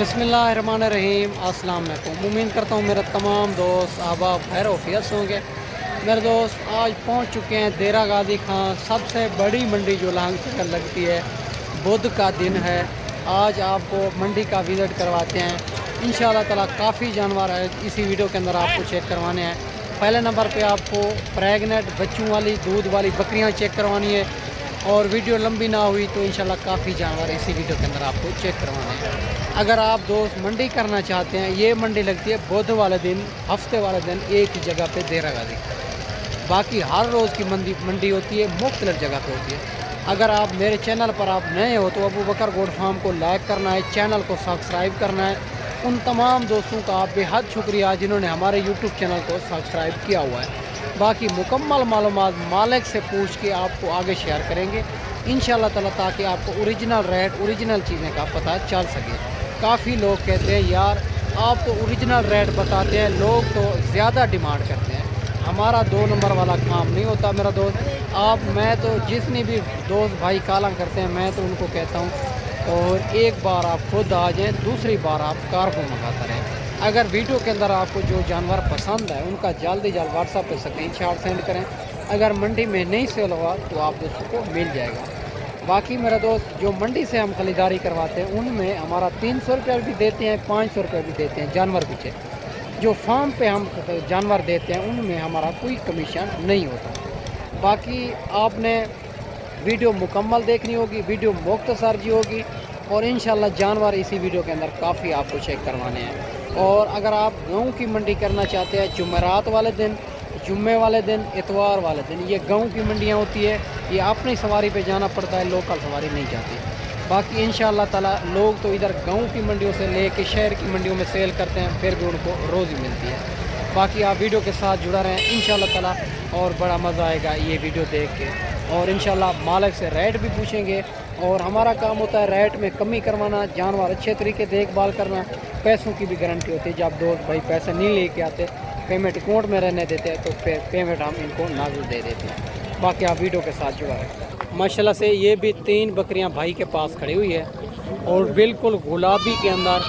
बिस्मिल्लाहिर्रहमानिर्रहीम। अस्सलाम वालेकुम। उम्मीद करता हूँ मेरे तमाम दोस्त अहबाब खैर वफियत होंगे। मेरे दोस्त आज पहुँच चुके हैं देरा गाजी खां, सबसे बड़ी मंडी जो लांग चक्कर लगती है। बुध का दिन है। आज आपको मंडी का विज़िट करवाते हैं इंशाअल्लाह ताला। काफ़ी जानवर है इसी वीडियो के अंदर आपको चेक करवाने हैं। पहले नंबर पे आपको प्रेगनेंट बच्चों वाली दूध वाली बकरियां चेक करवानी है। और वीडियो लंबी ना हुई तो इंशाल्लाह काफ़ी जानवर इसी वीडियो के अंदर आपको चेक करवाने हैं। अगर आप दोस्त मंडी करना चाहते हैं, ये मंडी लगती है बुध वाले दिन, हफ्ते वाले दिन एक ही जगह पे देरा गाजी। बाकी हर रोज़ की मंडी होती है, मुख्तलिफ जगह पे होती है। अगर आप मेरे चैनल पर आप नए हो तो अबू बकर गोट फार्म को लाइक करना है, चैनल को सब्सक्राइब करना है। उन तमाम दोस्तों का बेहद शुक्रिया जिन्होंने हमारे यूट्यूब चैनल को सब्सक्राइब किया हुआ है। बाकी मुकम्मल मालूमात मालिक से पूछ के आपको आगे शेयर करेंगे इंशाअल्लाह ताला, ताकि आपको ओरिजिनल रेट ओरिजिनल चीज़ें का पता चल सके। काफ़ी लोग कहते हैं यार आप तो ओरिजिनल रेट बताते हैं, लोग तो ज़्यादा डिमांड करते हैं। हमारा 2 नंबर वाला काम नहीं होता मेरा दोस्त। मैं तो जितनी भी दोस्त भाई काला करते हैं मैं तो उनको कहता हूँ और एक बार आप खुद आ जाएँ, दूसरी बार आप कार को मंगाता रहें। अगर वीडियो के अंदर आपको जो जानवर पसंद है उनका जल्द व्हाट्सएप पे स्क्रीनशॉट सेंड करें। अगर मंडी में नहीं सेल हुआ तो आप दोस्तों को मिल जाएगा। बाकी मेरा दोस्त जो मंडी से हम खरीदारी करवाते हैं उनमें हमारा 300 रुपये भी देते हैं, 500 रुपये भी देते हैं जानवर पीछे। जो फार्म पे हम जानवर देते हैं उनमें हमारा कोई कमीशन नहीं होता। बाकी आपने वीडियो मुकम्मल देखनी होगी, वीडियो मुख्तसर जी होगी और इंशाल्लाह जानवर इसी वीडियो के अंदर काफ़ी आपको चेक करवाने हैं। और अगर आप गाँव की मंडी करना चाहते हैं, जुमेरात वाले दिन, जुम्मे वाले दिन, इतवार वाले दिन, ये गाँव की मंडियाँ होती है। ये अपनी सवारी पे जाना पड़ता है, लोकल सवारी नहीं जाती। बाकी इंशाअल्लाह ताला लोग तो इधर गाँव की मंडियों से लेके शहर की मंडियों में सेल करते हैं, फिर भी उनको रोज़ी मिलती है। बाकी आप वीडियो के साथ जुड़ा रहें इंशाअल्लाह ताला और बड़ा मज़ा आएगा ये वीडियो देख के। और इंशाअल्लाह मालिक से रेट भी पूछेंगे और हमारा काम होता है रेट में कमी करवाना, जानवर अच्छे तरीके देखभाल करना। पैसों की भी गारंटी होती है। जब दोस्त भाई पैसे नहीं लेके आते, पेमेंट अकाउंट में रहने देते हैं तो फिर पेमेंट हम इनको नाजुल दे देते हैं। बाकी आप वीडियो के साथ जुड़ा रहें। माशाल्लाह से ये भी 3 बकरियां भाई के पास खड़ी हुई है और बिल्कुल गुलाबी के अंदर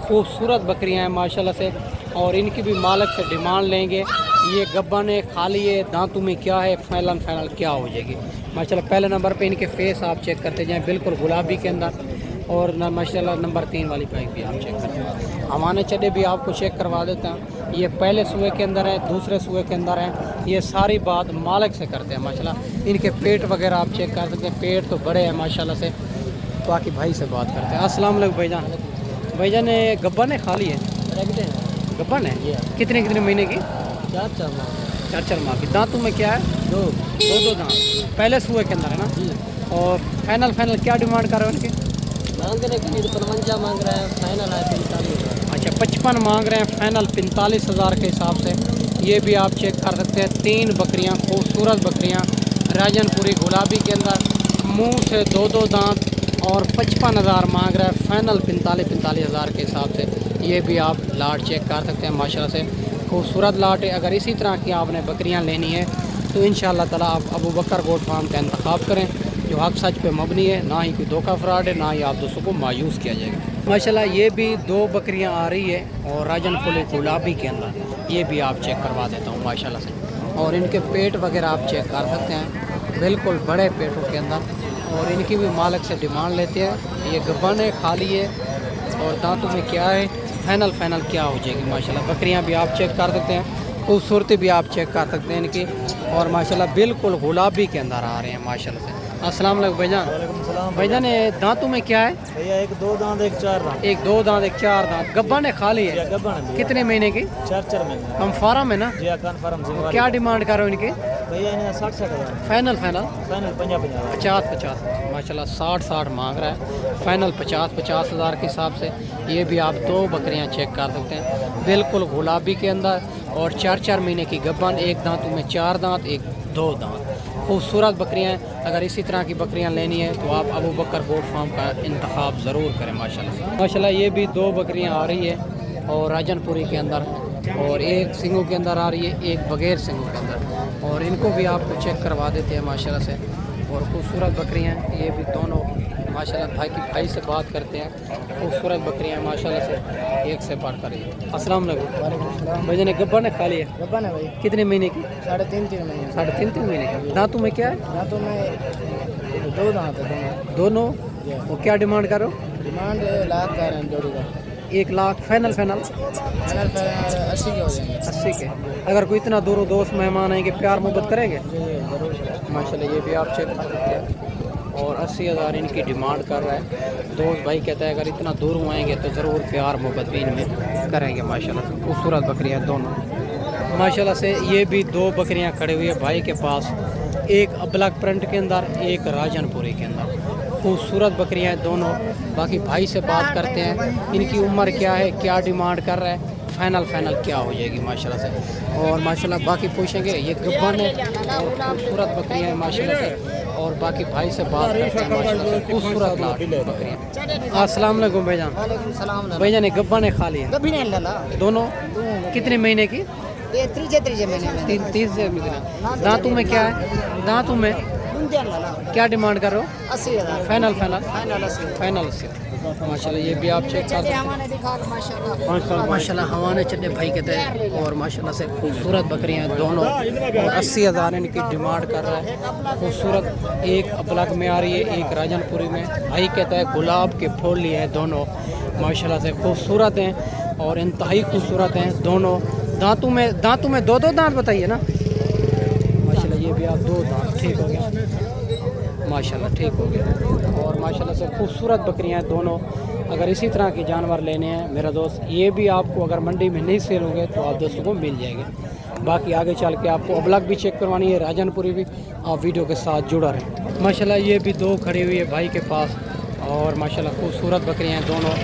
खूबसूरत बकरियां हैं माशाल्लाह से। और इनकी भी मालिक से डिमांड लेंगे। ये गब्बन है, खाली है, दांतों में क्या है, फाइनल क्या हो जाएगी माशाल्लाह। पहले नंबर पे इनके फेस आप चेक करते जाएँ, बिल्कुल गुलाबी के अंदर। और माशाल्लाह नंबर 3 वाली पाइप भी आप चेक करते हैं। हमारे चड्डे भी आपको चेक करवा देते हैं। ये पहले सूए के अंदर है, दूसरे सूए के अंदर है। ये सारी बात मालिक से करते हैं माशाल्लाह। इनके पेट वगैरह आप चेक कर सकते हैं, पेट तो बड़े हैं माशाल्लाह से। बाकी भाई से बात करते हैं। अस्सलाम वालेकुम भाईजान। भाईजान ये गब्बन है, खाली है? गब्बन है। कितने महीने की? 4 माह की। दांतों में क्या है? दो दांत। पहले सूए के अंदर है ना। और फाइनल क्या डिमांड कर रहे हैं उनकी? मांगने के लिए 55 मांग रहे हैं, फाइनल है 45। अच्छा 55 मांग रहे हैं, फाइनल 45,000 के हिसाब से। ये भी आप चेक कर सकते हैं। 3 बकरियां, खूबसूरत बकरियां, राजनपुरी गुलाबी के अंदर, मुंह से 2 दांत और 55,000 मांग रहा है, फाइनल 45,000 के हिसाब से। ये भी आप लाट चेक कर सकते हैं माशाल्लाह से। खूबसूरत लाट है। अगर इसी तरह की आपने बकरियाँ लेनी है तो इंशाअल्लाह ताला आप अबू बकर गोट फार्म का इंतखाब करें, जो हक सच पे मबनी है, ना ही कोई धोखा फ्रॉड है, ना ही आप दोस्तों को मायूस किया जाएगा माशाल्लाह। ये भी 2 बकरियां आ रही है और राजनपुरी गुलाबी के अंदर। ये भी आप चेक करवा देता हूँ माशाल्लाह से। और इनके पेट वगैरह आप चेक कर सकते हैं, बिल्कुल बड़े पेटों के अंदर। और इनकी भी मालिक से डिमांड लेते हैं। ये गब्बन है, खाली है और दांतों में क्या है, फाइनल क्या हो जाएगी माशाल्लाह। बकरियाँ भी आप चेक कर सकते हैं, खूबसूरती भी आप चेक कर सकते हैं इनकी। और माशाल्लाह बिल्कुल गुलाबी के अंदर आ रहे हैं माशाल्लाह से। अस्सलाम वालेकुम भाईजान। भाईजान ये दांतों में क्या है? भैया 1-2 दांत, 1-4 दांत। 1-2 दांत, 1-4 दांत। गब्बन है, खाली है? कितने महीने की? 4 महीने। हम फार्म है ना? जी कन्फर्म। क्या डिमांड कर रहे हो इनकी? भैया इन्हें 60 हज़ार। फाइनल 50 माशाल्लाह 60 मांग रहा है, फाइनल 50 हज़ार के हिसाब से। ये भी आप 2 बकरियां चेक कर सकते हैं, बिल्कुल गुलाबी के अंदर और 4 महीने की गब्बन, 1 दांतों में 4 दांत, 1-2 दांत। खूबसूरत बकरियां हैं। अगर इसी तरह की बकरियां लेनी है तो आप अबू बकर गोट फार्म का इंतखाब ज़रूर करें माशाल्लाह। ये भी 2 बकरियां आ रही है और राजनपुरी के अंदर, और 1 सिंगों के अंदर आ रही है, 1 बगैर सिंगों के अंदर। और इनको भी आपको चेक करवा देते हैं माशाल्लाह से। और खूबसूरत बकरियां हैं ये भी दोनों माशाल्लाह भाई से बात करते हैं। खूबसूरत बकरियाँ माशाल्लाह से एक से बढ़ कर। अस्सलाम वालेकुम भाई ने गब्बा ने खा लिया? गब्बा है भाई, कितने महीने की? 3.5 महीने। 3.5 महीने की। दांतों में क्या है? दांतों में 2 दांत है दोनों। वो क्या डिमांड करो? डिमांड लाख का है जोड़ी का। 1 लाख फाइनल? फाइनल 80 के हो जाएंगे। 80 के। अगर कोई इतना दूरों दोस्त मेहमान आएंगे प्यार मोहब्बत करेंगे? जी जरूर। माशाल्लाह ये भी आप चेक कर सकते हैं। और 80,000 इनकी डिमांड कर रहा है। दोस्त भाई कहता है अगर इतना दूर आएंगे तो ज़रूर प्यार मोहब्बत भी इनमें करेंगे। माशाल्लाह से खूबसूरत बकरियाँ दोनों। माशाल्लाह से ये भी 2 बकरियाँ खड़ी हुई है भाई के पास, एक अब्लक प्रिंट के अंदर, एक राजनपुरी के अंदर। खूबसूरत बकरियाँ हैं दोनों। बाकी भाई से बात करते हैं इनकी उम्र क्या है, क्या डिमांड कर रहा है, फाइनल क्या हो जाएगी माशाल्लाह से। और माशाल्लाह बाकी पूछेंगे। ये गब्बन है और खूबसूरत बकरियाँ हैं माशाल्लाह से। और बाकी भाई से बात करते हैं माशाल्लाह से। खूबसूरत लाट बकरियाँ। अस्सलाम वालेकुम भाईजान। वालेकुम सलाम। भाईजान ने गब्बन ने खा लिया? कभी नहीं लला दोनों। कितने महीने की? ये 3 महीने में। 3 से महीना। दांतों में क्या है? दांतों में क्या डिमांड कर रहे हो? 80,000 फाइनल? फाइनल 80। माशाल्लाह ये भी आप चेक कर सकते हैं। माशाल्लाह हवाने चढ़े भाई कहते हैं। और माशाल्लाह से खूबसूरत बकरियां हैं दोनों। और 80,000 इनकी डिमांड कर रहा है। खूबसूरत, एक अब्लक में आ रही है, एक राजनपुरी में। भाई कहता है गुलाब के फूल लिए हैं दोनों। माशाल्लाह से खूबसूरत हैं और इंतहाई खूबसूरत हैं दोनों। दांतों में 2 दांत बताइए ना। माशाल्लाह ये भी आप 2 दांत। ठीक हो गया माशाल्लाह, ठीक हो गया। और माशाल्लाह से खूबसूरत बकरियां हैं दोनों। अगर इसी तरह के जानवर लेने हैं मेरा दोस्त, ये भी आपको अगर मंडी में नहीं सेल होंगे तो आप दोस्तों को मिल जाएंगे। बाकी आगे चल के आपको अब्लक भी चेक करवानी है, राजनपुरी भी। आप वीडियो के साथ जुड़ा रहें। माशाल्लाह ये भी 2 खड़ी हुई है भाई के पास। और माशाल्लाह खूबसूरत बकरियां हैं दोनों।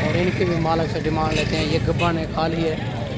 और इनकी भी मालिक से डिमांड लेते हैं। ये गब्बा ने खाली है।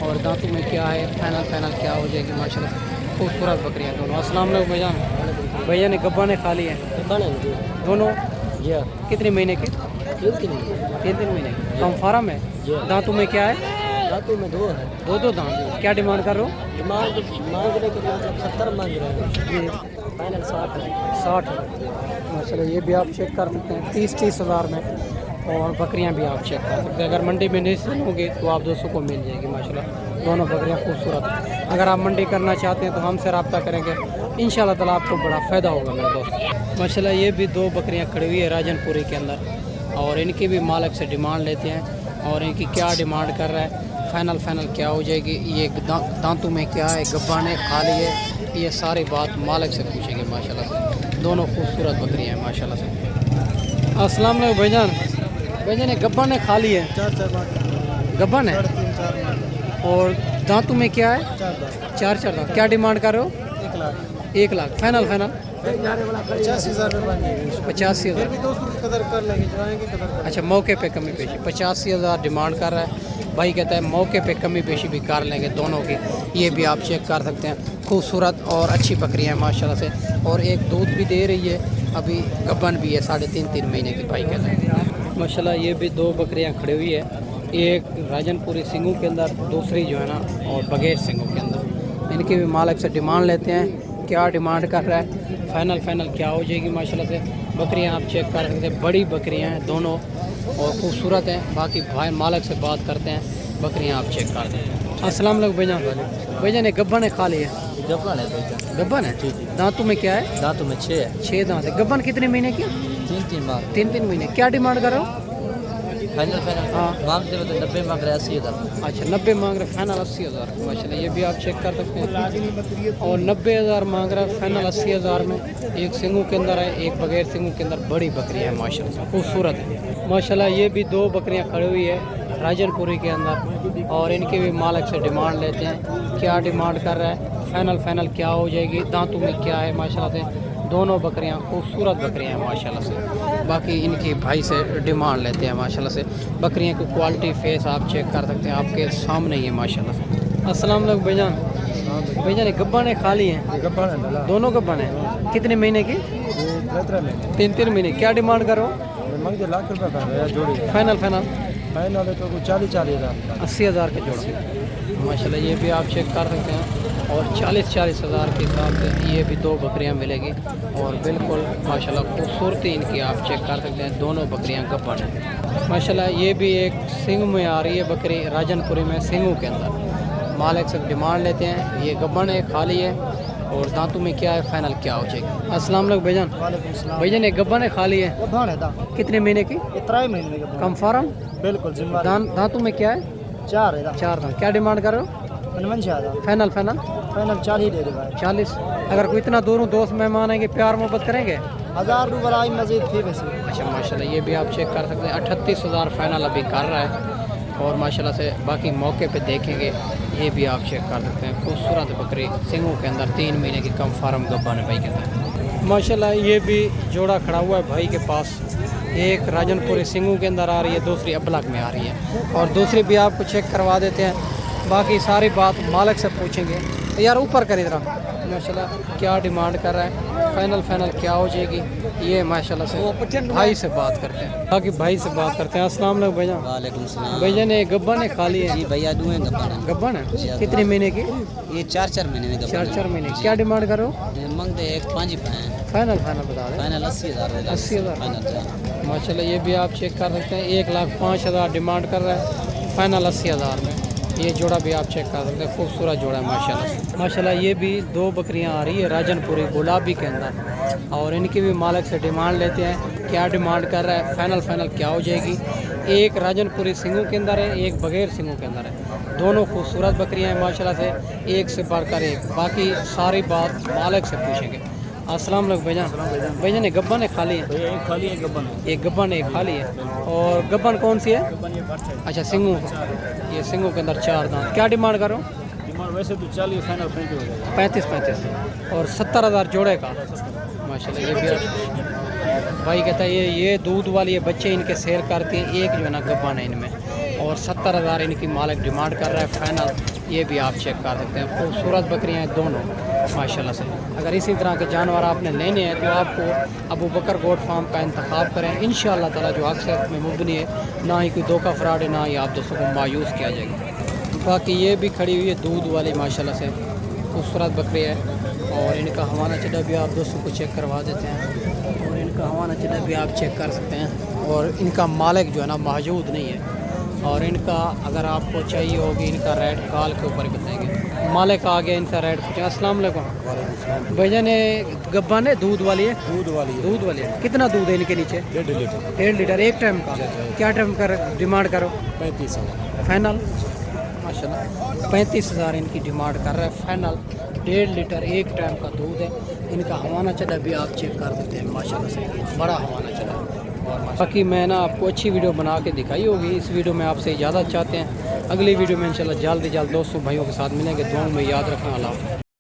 और दांतों में क्या है, फाइनल क्या हो जाएगी माशाल्लाह। खूबसूरत बकरियां दोनों। अस्सलाम वालेकुम भाईजान। भैया ने गब्बा ने खा लिए दोनों? जी। कितने महीने के? 3 महीने। कम फार्म है? दांतों में क्या है? दांतों में 2 है। 2 दांत। क्या डिमांड कर रहे हो? डिमांड मांग रहे कि 70 मांग रहे हैं। फाइनल 60। माशाल्लाह ये भी आप चेक कर सकते हैं 30 हज़ार में। और बकरियां भी आप चेक कर सकते हैं। अगर मंडी में नहीं होंगे तो आप दोस्तों को मिल जाएगी माशाल्लाह। दोनों बकरियां खूबसूरत। अगर आप मंडी करना चाहते हैं तो हमसे रब्ता करेंगे, इंशाल्लाह ताला आपको बड़ा फ़ायदा होगा मेरे दोस्त। माशाल्लाह ये भी 2 बकरियां खड़ी हुई है राजनपुरी के अंदर। और इनकी भी मालिक से डिमांड लेते हैं। और इनकी क्या डिमांड कर रहा है, फाइनल क्या हो जाएगी। ये दांतों में क्या है, गब्बा ने खा ली है, ये सारी बात मालिक से पूछेंगे माशाल्लाह से। दोनों खूबसूरत बकरियां हैं माशाल्लाह से। अस्सलाम वालेकुम भाईजान। भाईजान ने गब्बा ने खा ली है? 4 गब्बा ने। 3 और दांतों में क्या है? 4 दांत। क्या डिमांड कर रहे हो? 1 लाख फाइनल? 85,000 रुपये। 85,000। कदर कर लेंगे, जाएंगे कदर। अच्छा, मौके पे कमी पेशी। 85,000 डिमांड कर रहा है भाई कहता है मौके पे कमी पेशी भी कर लेंगे दोनों की। ये भी आप चेक कर सकते हैं। खूबसूरत और अच्छी बकरियां हैं माशाल्लाह से। और एक दूध भी दे रही है, अभी गब्बन भी है 3.5 महीने की भाई कहते हैं। माशाल्लाह ये भी 2 बकरियां खड़ी हुई है, एक राजनपुरी सिंगों के अंदर, दूसरी जो है ना और बगैर सिंगों के अंदर। इनकी भी मालिक से डिमांड लेते हैं। क्या डिमांड कर रहा है, फाइनल क्या हो जाएगी माशाल्लाह से। बकरियां आप चेक कर सकते हैं, बड़ी बकरियां हैं दोनों और खूबसूरत हैं। बाकी भाई मालिक से बात करते हैं, बकरियां आप चेक कर दें। अस्सलाम वालेकुम भाईजान। भाईजान ने गब्बन ने खा लिया? गब्बन है। दांतों में क्या है? दांतों में 6 दांत है। गब्बन कितने महीने की? 3 महीने। क्या डिमांड कर रहे हो? फाइनल हाँ मांगते हो तो 90 मांग रहे 80,000। अच्छा 90 मांग रहे, फाइनल 80,000। माशाल्लाह ये भी आप चेक कर सकते हैं। और 90,000 मांग रहा है, फाइनल 80,000 में। एक सिंगों के अंदर है, एक बगैर सिंगों के अंदर। बड़ी बकरियां हैं माशाल्लाह, खूबसूरत है माशाल्लाह। ये भी 2 बकरियां खड़ी हुई है राजनपुरी के अंदर। और इनके भी मालिक से डिमांड लेते हैं। क्या डिमांड कर रहा है, फाइनल क्या हो जाएगी। दांतों में क्या है माशाल्लाह से। दोनों बकरियां खूबसूरत बकरियां हैं माशाल्लाह से। बाकी इनकी भाई से डिमांड लेते हैं माशाल्लाह से। बकरियों की क्वालिटी फेस आप चेक कर सकते हैं, आपके सामने ही है माशाल्लाह से। अस्सलाम वालेकुम भाईजान। भाईजान ने गब्बा ने खा ली हैं? दोनों गब्बा ने। कितने महीने की? 3 महीने। क्या डिमांड करो? लाख रुपये जोड़ी। फाइनल फाइनल है तो 40,000 80,000 का जोड़ा माशाल्लाह। ये भी आप चेक कर सकते हैं। और 40-40 हज़ार के हिसाब से ये भी 2 बकरियां मिलेगी। और बिल्कुल माशाल्लाह खूबसूरती इनकी आप चेक कर सकते हैं, दोनों बकरियां गब्बन हैं माशाल्लाह। ये भी एक सिंग में आ रही है बकरी, राजनपुरी में सिंगों के अंदर। मालिक से डिमांड लेते हैं, ये गब्बन है, खाली है और दांतों में क्या है, फाइनल क्या हो जाएगी। अस्सलाम वालेकुम भाईजान। भाईजान एक गब्बन है, खाली है, कितने महीने की? 3 महीने का कम फार्म, बिल्कुल जिम्मेदार। दांतों में क्या है? 4 है 4 दांत। क्या डिमांड कर रहे हो? 55,000 फाइनल फाइनल फाइनल 40 दे दे भाई। 40। अगर कोई इतना दूरों दोस्त मेहमान आएंगे, प्यार मोहब्बत करेंगे? 1000 रुपये आई मजीद थी वैसे। अच्छा माशाल्लाह, ये भी आप चेक कर सकते हैं। 38,000 फाइनल अभी कर रहा है और माशाल्लाह से बाकी मौके पे देखेंगे। ये भी आप चेक कर सकते हैं, खूबसूरत बकरी सिंगों के अंदर, 3 महीने की कम फार्म गब्बन है भाई के अंदर माशाल्लाह। ये भी जोड़ा खड़ा हुआ है भाई के पास, एक राजनपुरी सिंगों के अंदर आ रही है, दूसरी अबलग में आ रही है और दूसरी भी आपको चेक करवा देते हैं। बाकी सारी बात मालिक से पूछेंगे। यार ऊपर कर इधर माशाल्लाह, क्या डिमांड कर रहा है, फाइनल क्या हो जाएगी, ये माशाल्लाह से भाई से बात करते हैं। बाकी भाई से बात करते हैं। अस्सलाम वालेकुम भैया। वालेकुम सलाम। भैया ने गब्बन है, खाली है? जी भैया दुए गब्बन है, कितने महीने की? ये 4 महीने में 4 महीने। क्या डिमांड करो? मंगते एक 5 पाए फाइनल बता दें। फाइनल 80,000 80,000 माशाल्लाह। ये भी आप चेक कर सकते हैं, 1,05,000 डिमांड कर रहा है, फाइनल 80,000 में। ये जोड़ा भी आप चेक कर सकते हैं, खूबसूरत जोड़ा है माशाल्लाह। ये भी 2 बकरियां आ रही है राजनपुरी गुलाबी के अंदर और इनकी भी मालिक से डिमांड लेते हैं, क्या डिमांड कर रहा है, फाइनल क्या हो जाएगी। एक राजनपुरी सिंगों के अंदर है, एक बगैर सिंगों के अंदर है। दोनों खूबसूरत बकरियां हैं माशाल्लाह से, एक से बढ़कर एक। बाकी सारी बात मालिक से पूछेंगे। अस्सलाम वालेकुम भैया। भैया ने गब्बन है, खाली है? एक खाली है गब्बन है। एक गब्बन है, एक खाली है। और गब्बन कौन सी है? अच्छा सिंगों, ये सिंगों के अंदर 4 दांत। क्या डिमांड करो? डिमांड वैसे तो 40 फाइनल 35 हो जाएगा। 35 और 70,000 जोड़े का माशाल्लाह। ये भी भाई कहता है ये दूध वाली, ये बच्चे इनके सेल करते हैं, एक जो है ना गब्बन है इनमें और 70,000 इनकी मालिक डिमांड कर रहा है फाइनल। ये भी आप चेक कर सकते हैं, खूबसूरत बकरियां हैं दोनों माशाल्लाह से। अगर इसी तरह के जानवर आपने लेने हैं तो आपको अबू बकर गोट फार्म का इंतखाब करें, इंशाअल्लाह ताला, जो अक्सर में मुबनी है, ना ही कोई धोखा फ्रॉड है, ना ही आप दोस्तों को मायूस किया जाएगा। बाकी ये भी खड़ी हुई है दूध वाली माशाल्लाह से, खूबसूरत बकरी है और इनका हवाना चढ़ा भी आप दोस्तों को चेक करवा देते हैं। और इनका हवाना चढ़ा भी आप चेक कर सकते हैं और इनका मालिक जो है ना मौजूद नहीं है। और इनका अगर आपको चाहिए होगी, इनका रेट कॉल के ऊपर ही बताएंगे। मालिक आ गया, इनका रेट पूछे। अस्सलाम वालेकुम भैया ने गब्बन है, दूध वाली है? दूध वाली है। कितना दूध है इनके नीचे? 1.5 लीटर एक टाइम का। क्या टाइम कर डिमांड करो? 35,000 फाइनल माशाल्लाह। 35,000 इनकी डिमांड कर रहा है, फाइनल 1.5 लीटर एक टाइम का दूध है। इनका हवाना चढ़ा भी आप चेक कर सकते हैं माशाल्लाह से, बड़ा हवाना चढ़ा। बाकी मैं ना आपको अच्छी वीडियो बना के दिखाई होगी। इस वीडियो में आपसे इजाज़त चाहते हैं, अगली वीडियो में इंशाल्लाह जल्द दोस्तों भाइयों के साथ मिलेंगे। दुआओं में याद रखना। अल्लाह।